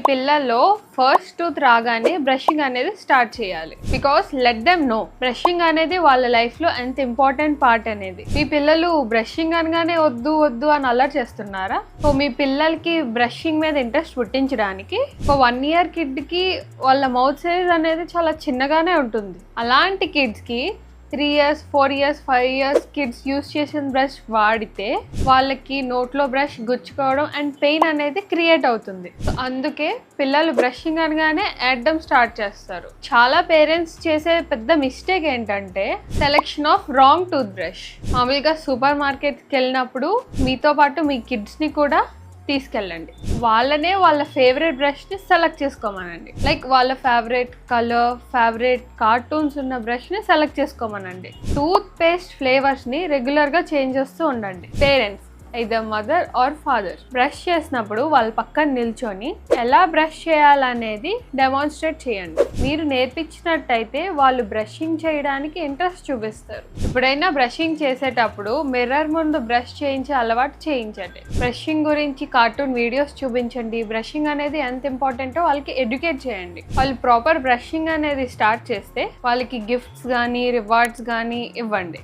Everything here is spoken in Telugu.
పిల్లల్లో ఫస్ట్ టూత్ రాగానే బ్రషింగ్ అనేది స్టార్ట్ చేయాలి. Because let them know brushing అనేది వాళ్ళ లైఫ్లో ఎంత ఇంపార్టెంట్ పార్ట్ అనేది. మీ పిల్లలు బ్రషింగ్ అనగానే వద్దు వద్దు అని అలర్ట్ చేస్తున్నారా? సో మీ పిల్లలకి బ్రషింగ్ మీద ఇంట్రెస్ట్ పుట్టించడానికి ఒక 1 year కిడ్కి వాళ్ళ మౌత్ సైజ్ అనేది చాలా చిన్నగానే ఉంటుంది. అలాంటి కిడ్స్కి 3 years, 4 years, 5 years kids use చేసిన బ్రష్ వాడితే వాళ్ళకి నోట్లో బ్రష్ గుచ్చుకోవడం అండ్ పెయిన్ అనేది క్రియేట్ అవుతుంది. సో అందుకే పిల్లలు బ్రషింగ్ అనగానే యాడడం స్టార్ట్ చేస్తారు. చాలా పేరెంట్స్ చేసే పెద్ద మిస్టేక్ ఏంటంటే selection of wrong tooth brush. మామూలుగా సూపర్ మార్కెట్కి వెళ్ళినప్పుడు మీతో పాటు మీ కిడ్స్ని కూడా తీసుకెళ్ళండి. వాళ్ళనే వాళ్ళ ఫేవరెట్ బ్రష్ని సెలెక్ట్ చేసుకోమనండి. లైక్ వాళ్ళ ఫేవరెట్ కలర్, ఫేవరెట్ కార్టూన్స్ ఉన్న బ్రష్ని సెలెక్ట్ చేసుకోమనండి. టూత్ పేస్ట్ ఫ్లేవర్స్ని రెగ్యులర్గా చేంజ్ చేస్తూ ఉండండి. Parents either mother or father brush చేసినప్పుడు వాళ్ళ పక్కన నిల్చొని ఎలా బ్రష్ చేయాలనేది డెమాన్స్ట్రేట్ చేయండి. మీరు నేర్పించినట్టయితే వాళ్ళు బ్రషింగ్ చేయడానికి ఇంట్రెస్ట్ చూపిస్తారు. ఎప్పుడైనా బ్రషింగ్ చేసేటప్పుడు మిర్రర్ ముందు బ్రష్ చేయించే అలవాటు చేయించండి. బ్రషింగ్ గురించి కార్టూన్ వీడియోస్ చూపించండి. బ్రషింగ్ అనేది ఎంత ఇంపార్టెంటో వాళ్ళకి ఎడ్యుకేట్ చేయండి. వాళ్ళు ప్రాపర్ బ్రషింగ్ అనేది స్టార్ట్ చేస్తే వాళ్ళకి గిఫ్ట్స్ కానీ రివార్డ్స్ కానీ ఇవ్వండి.